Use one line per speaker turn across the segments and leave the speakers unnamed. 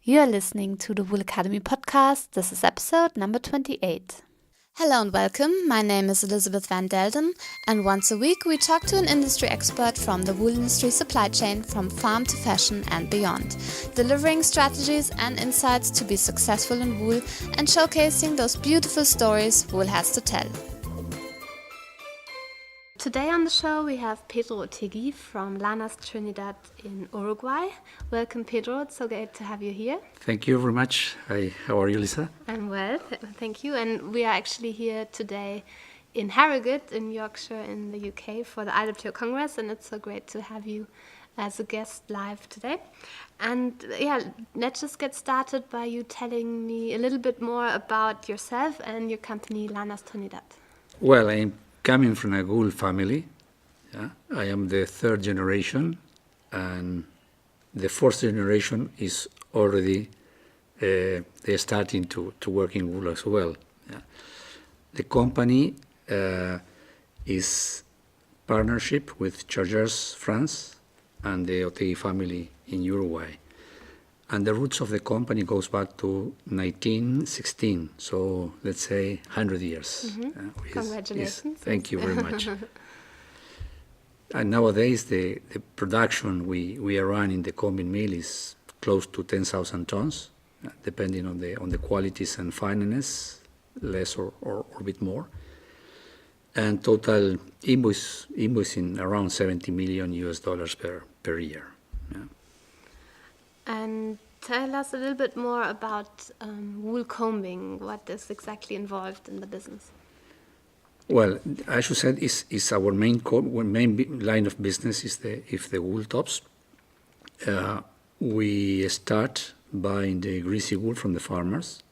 You are listening to the Wool Academy podcast. This is episode number 28. Hello and welcome. My name is Elisabeth van Delden, and once a week we talk to an industry expert from the wool industry supply chain from farm to fashion and beyond, delivering strategies and insights to be successful in wool and showcasing those beautiful stories wool has to tell. Today on the show we have Pedro Otegui from Lanas Trinidad in Uruguay. Welcome, Pedro. It's so great to have you here.
Thank you very much. Hi, how are you, Lisa?
I'm well, thank you. And we are actually here today in Harrogate in Yorkshire in the UK for the IWTO Congress, and it's so great to have you as a guest live today. And let's just get started by you telling me a little bit more about yourself and your company Lanas Trinidad.
Well, I'm coming from a wool family. I am the third generation, and the fourth generation is already they're starting to work in wool as well. The company is partnership with Chargeurs France and the Otegui family in Uruguay. And the roots of the company goes back to 1916, so let's say 100 years.
Congratulations.
Thank you very much. And nowadays the production we are running in the combing mill is close to 10,000 tons, depending on the qualities and fineness, less or a bit more. And total invoicing around $70 million per year.
And tell us a little bit more about wool combing. What is exactly involved in the business?
Well, I should say is our main line of business is the wool tops. We start buying the greasy wool from the farmers,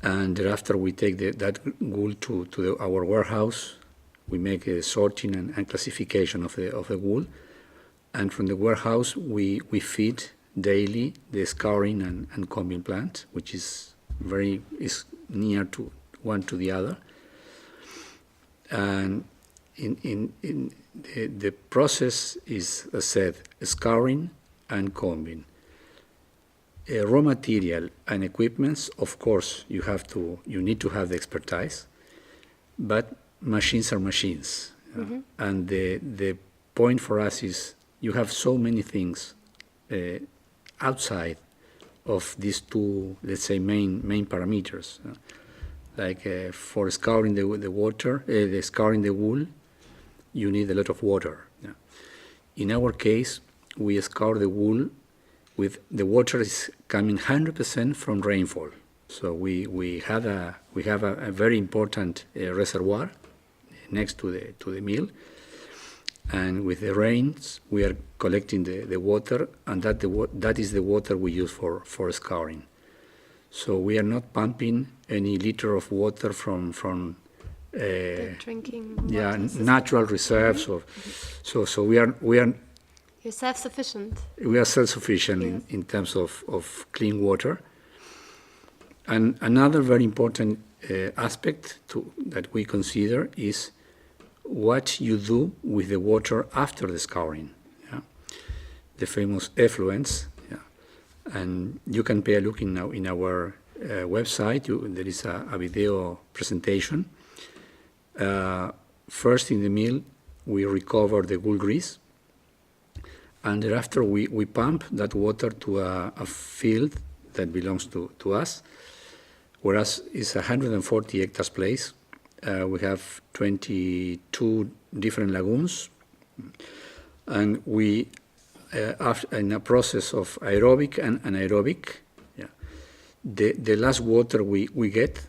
and thereafter we take that wool to our warehouse. We make a sorting and classification of the wool, and from the warehouse we feed daily the scouring and combing plant, which is near to one to the other. And in the process is, as said, scouring and combing. Raw material and equipments, of course, you need to have the expertise, but machines are machines. And the point for us is you have so many things outside of these two, let's say, main parameters. Like for scouring scouring the wool, you need a lot of water. In our case, we scour the wool with the water is coming 100% from rainfall. So we have a very important reservoir next to the mill. And with the rains, we are collecting the water, and that is the water we use for scouring. So we are not pumping any liter of water from
The drinking water system.
natural reserves. So we are
You're self-sufficient.
we are self-sufficient
Yes.
in terms of clean water. And another very important aspect that we consider is what you do with the water after the scouring, the famous effluents. And you can pay a look in our website. There is a video presentation. First in the mill, we recover the wool grease, and thereafter we pump that water to a field that belongs to us, whereas it's 140 hectares place. We have 22 different lagoons, and we, in a process of aerobic and anaerobic, the last water we get,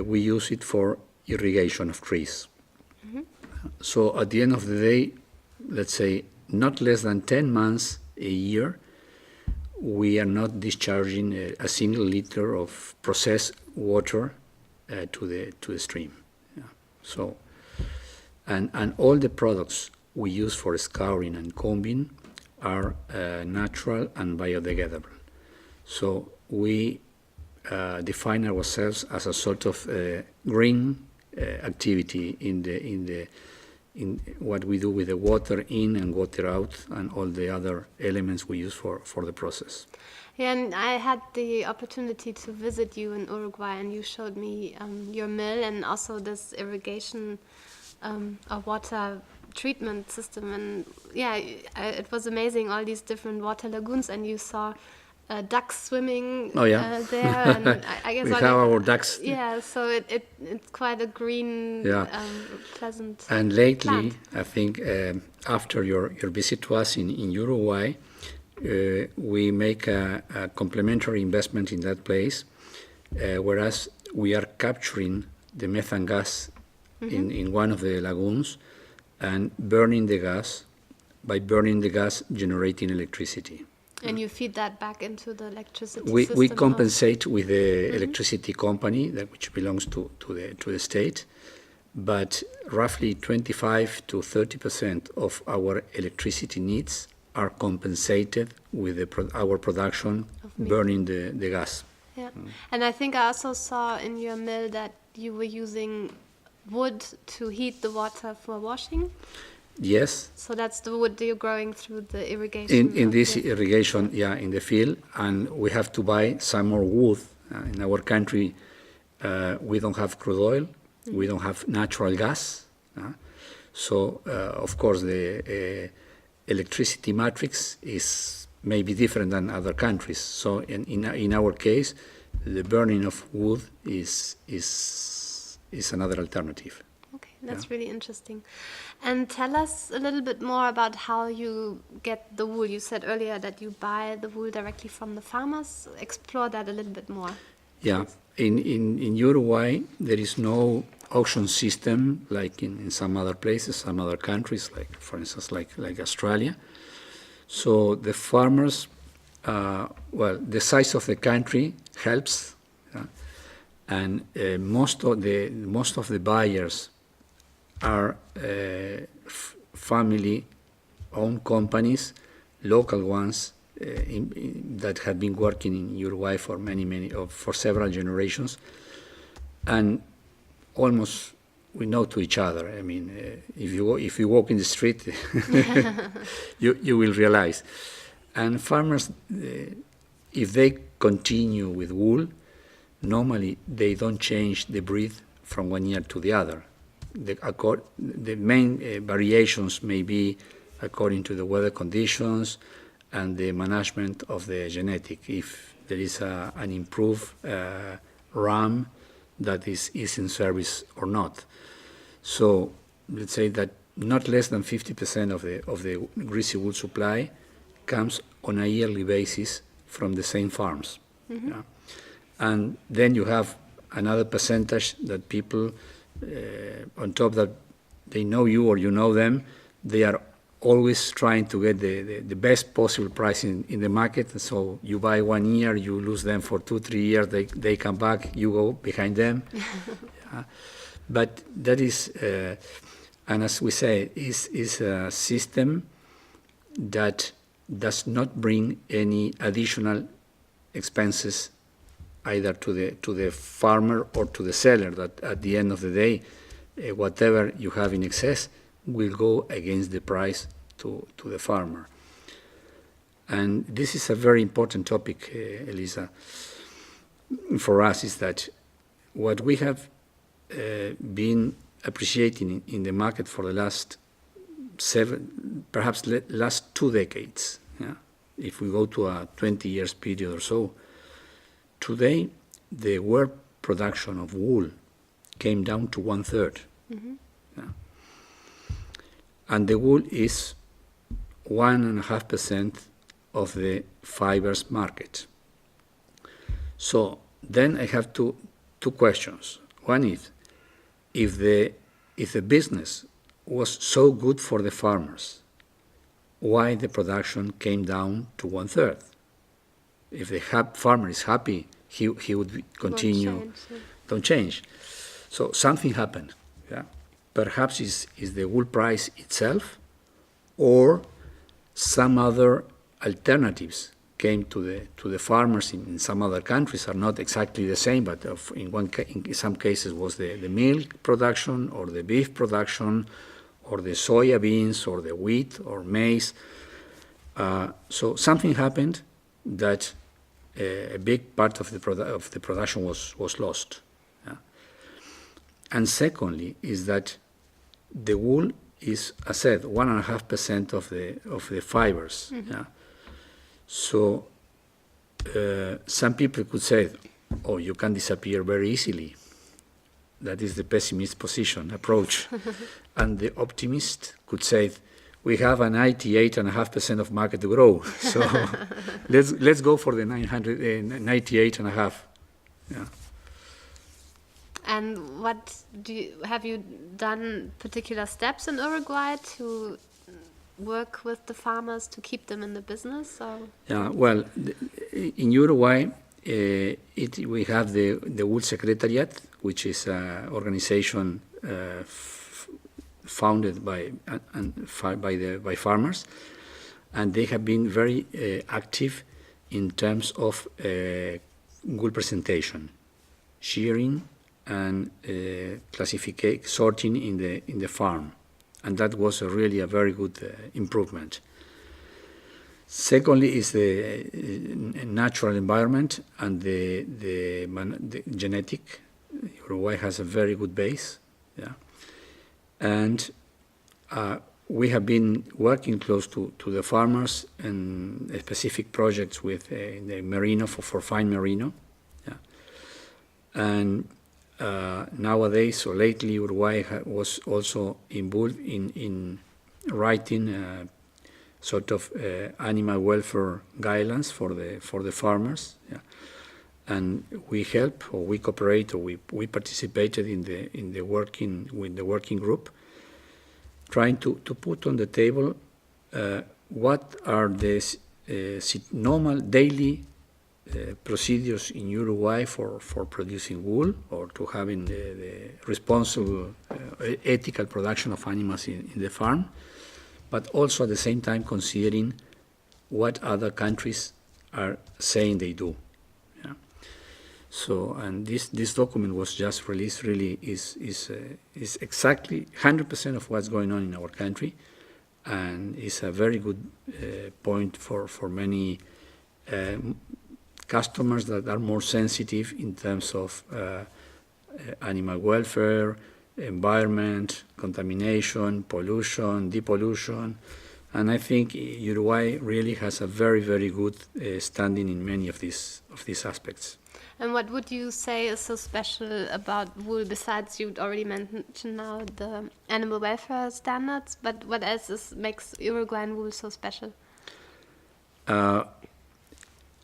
we use it for irrigation of trees. So at the end of the day, let's say not less than 10 months a year, we are not discharging a single liter of processed water to the stream. So, and all the products we use for scouring and combing are natural and biodegradable. So we define ourselves as a sort of green activity in in what we do with the water in and water out and all the other elements we use for the process.
Yeah, and I had the opportunity to visit you in Uruguay, and you showed me your mill and also this irrigation or water treatment system. And yeah, it was amazing, all these different water lagoons, and you saw ducks swimming there. And I guess
we have our ducks.
Yeah, so it's quite a green, pleasant.
And lately,
plant.
I think after your visit to us in Uruguay, we make a complementary investment in that place, whereas we are capturing the methane gas in one of the lagoons and burning the gas, by burning the gas, generating electricity.
And you feed that back into the electricity system?
We compensate with the electricity company, which belongs to the state, but roughly 25 to 30% of our electricity needs are compensated with our production burning the gas.
Yeah, and I think I also saw in your mill that you were using wood to heat the water for washing.
Yes.
So that's the wood you're growing through the irrigation.
In this irrigation, in the field, and we have to buy some more wood. In our country, we don't have crude oil, we don't have natural gas. So, of course, the electricity matrix is maybe different than other countries. So, in our case, the burning of wood is another alternative.
Okay, that's really interesting. And tell us a little bit more about how you get the wool. You said earlier that you buy the wool directly from the farmers. Explore that a little bit more.
Yeah, in Uruguay, there is no auction system like in some other places, some other countries, like for instance, like Australia. So the farmers, the size of the country helps, and most of the buyers are family-owned companies, local ones that have been working in Uruguay for for several generations, and almost we know to each other. I mean, if you walk in the street, you will realize. And farmers, if they continue with wool, normally they don't change the breed from one year to the other. The main variations may be according to the weather conditions and the management of the genetic. If there is an improved ram that is in service or not. So let's say that not less than 50% of the greasy wool supply comes on a yearly basis from the same farms. And then you have another percentage that people, on top that they know you or you know them, they are always trying to get the best possible price in the market. So you buy 1 year, you lose them for 2-3 years, they come back, you go behind them. But that is, and as we say, is a system that does not bring any additional expenses either to the farmer or to the seller, that at the end of the day, whatever you have in excess will go against the price to the farmer. And this is a very important topic, Elisa, for us, is that what we have been appreciating in the market for the last last 2 decades, if we go to a 20 years period or so, today, the world production of wool came down to 1/3. And the wool is 1.5% of the fibers market. So then I have two questions. One is, if the business was so good for the farmers, why the production came down to 1/3? If the farmer is happy, he would continue. Don't change. So something happened. Perhaps is the wool price itself, or some other alternatives came to the farmers in some other countries, are not exactly the same, but in some cases was the milk production or the beef production or the soya beans or the wheat or maize. So something happened that a big part of the production was lost. Yeah. And secondly is that the wool is, as I said, 1.5% of the fibers. Mm-hmm. Yeah. So some people could say, "Oh, you can disappear very easily." That is the pessimist position approach, and the optimist could say, "We have a 98.5% of market to grow, so let's go for the 98.5." Yeah.
And what have you done particular steps in Uruguay to work with the farmers to keep them in the business? Or?
Yeah, well, in Uruguay, we have the Wool Secretariat, which is an organization founded by farmers, and they have been very active in terms of wool presentation, shearing, and sorting in the farm, and that was really a very good improvement. Secondly is the natural environment and the genetic. Uruguay has a very good base, yeah, and we have been working close to the farmers and specific projects with the merino for fine merino, yeah, and nowadays or lately Uruguay was also involved in writing sort of animal welfare guidelines for the farmers, yeah. And we help or we cooperate or we participated in the working group, trying to put on the table what are the normal daily procedures in Uruguay for producing wool or to having the responsible ethical production of animals in the farm, but also at the same time considering what other countries are saying they do. Yeah. So, and this document was just released. Really is exactly 100% of what's going on in our country, and is a very good point for many customers that are more sensitive in terms of animal welfare, environment, contamination, pollution, depollution, and I think Uruguay really has a very, very good standing in many of these aspects.
And what would you say is so special about wool, besides you'd already mentioned now the animal welfare standards, but what else makes Uruguayan wool so special?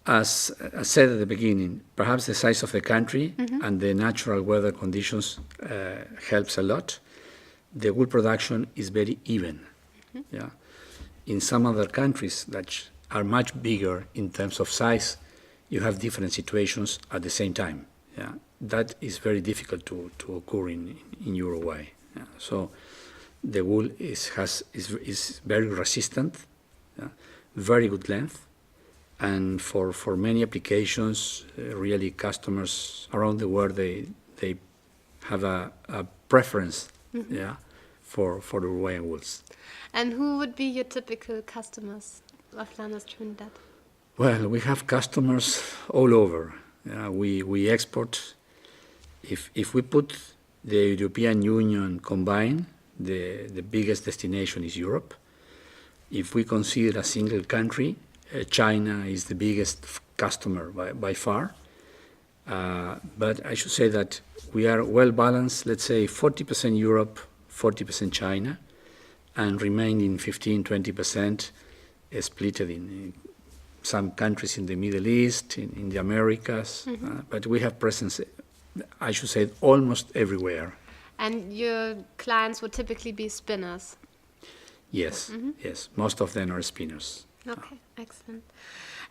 As I said at the beginning, perhaps the size of the country and the natural weather conditions helps a lot. The wool production is very even. Yeah. In some other countries that are much bigger in terms of size, you have different situations at the same time. Yeah. That is very difficult to occur in Uruguay. Yeah. So the wool is very resistant, yeah, very good length. And for many applications, really customers around the world, they have a preference, yeah, for Uruguayan wools.
And who would be your typical customers of Lanas Trinidad?
Well, we have customers all over. We export. If we put the European Union combined, the biggest destination is Europe. If we consider a single country, China is the biggest customer by far, but I should say that we are well balanced, let's say 40% Europe, 40% China, and remaining 15-20% split in some countries in the Middle East, in the Americas, but we have presence, I should say, almost everywhere.
And your clients would typically be spinners?
Yes, yes, most of them are spinners.
Okay, excellent.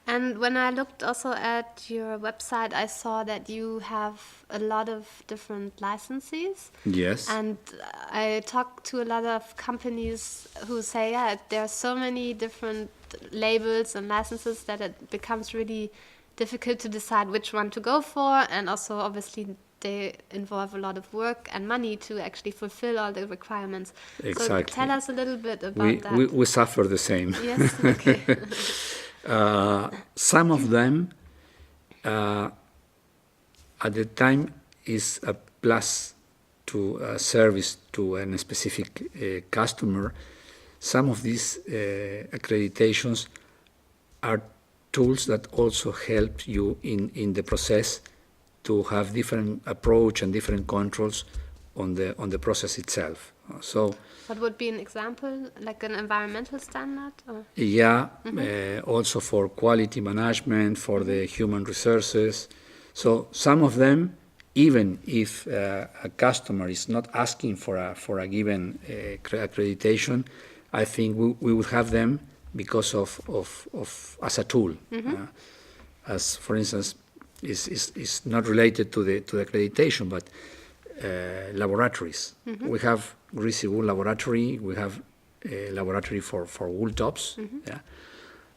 And when I looked also at your website, I saw that you have a lot of different licenses.
Yes.
And I talked to a lot of companies who say, yeah, there are so many different labels and licenses that it becomes really difficult to decide which one to go for. And also, obviously, they involve a lot of work and money to actually fulfill all the requirements.
Exactly.
So tell us a little bit about that.
We suffer the same.
Yes, okay.
Some of them, at the time, is a plus to a service to a specific customer. Some of these accreditations are tools that also help you in the process to have different approach and different controls on the process itself. So,
what would be an example, like an environmental standard? Or?
Yeah, also for quality management, for the human resources. So some of them, even if a customer is not asking for a given accreditation, I think we would have them because of as a tool. As for instance, is not related to the accreditation, but laboratories. We have greasy wool laboratory. We have a laboratory for wool tops. Yeah?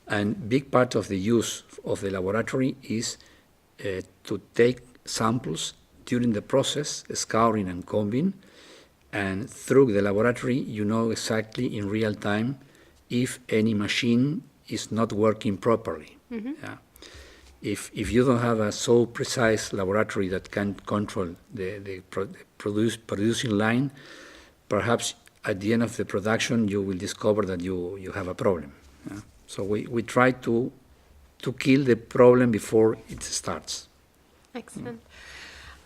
And big part of the use of the laboratory is to take samples during the process, scouring and combing, and through the laboratory you know exactly in real time if any machine is not working properly. Yeah? If you don't have a so precise laboratory that can control the producing line, perhaps at the end of the production you will discover that you have a problem. Yeah? So we try to kill the problem before it starts.
Excellent.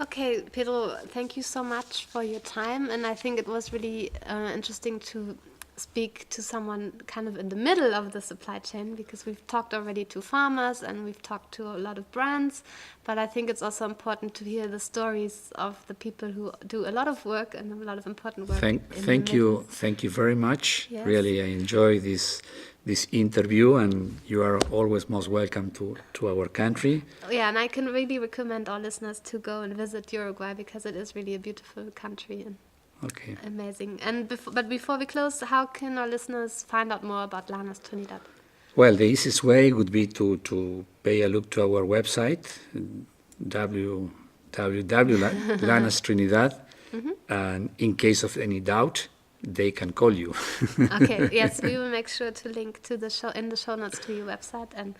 Okay, Pedro, thank you so much for your time, and I think it was really interesting to speak to someone kind of in the middle of the supply chain, because we've talked already to farmers and we've talked to a lot of brands, but I think it's also important to hear the stories of the people who do a lot of work and a lot of important work.
Thank you very much.
Yes.
Really, I enjoy this interview, and you are always most welcome to our country.
Yeah, and I can really recommend our listeners to go and visit Uruguay, because it is really a beautiful country and
Okay.
amazing. And before we close, how can our listeners find out more about Lanas Trinidad?
Well, the easiest way would be to pay a look to our website, www.Lanas Trinidad, and in case of any doubt, they can call you.
Okay, yes, we will make sure to link to the show in the show notes to your website. And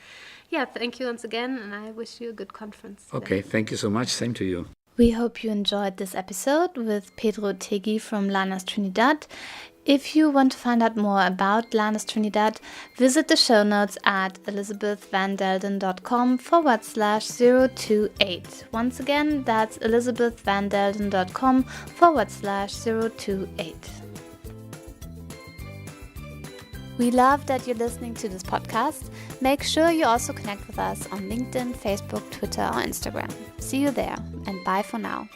yeah, thank you once again, and I wish you a good conference today.
Okay, thank you so much. Same to you.
We hope you enjoyed this episode with Pedro Otegui from Lanas Trinidad. If you want to find out more about Lanas Trinidad, visit the show notes at elisabethvandelden.com/028. Once again, that's elisabethvandelden.com/028. We love that you're listening to this podcast. Make sure you also connect with us on LinkedIn, Facebook, Twitter, or Instagram. See you there, and bye for now.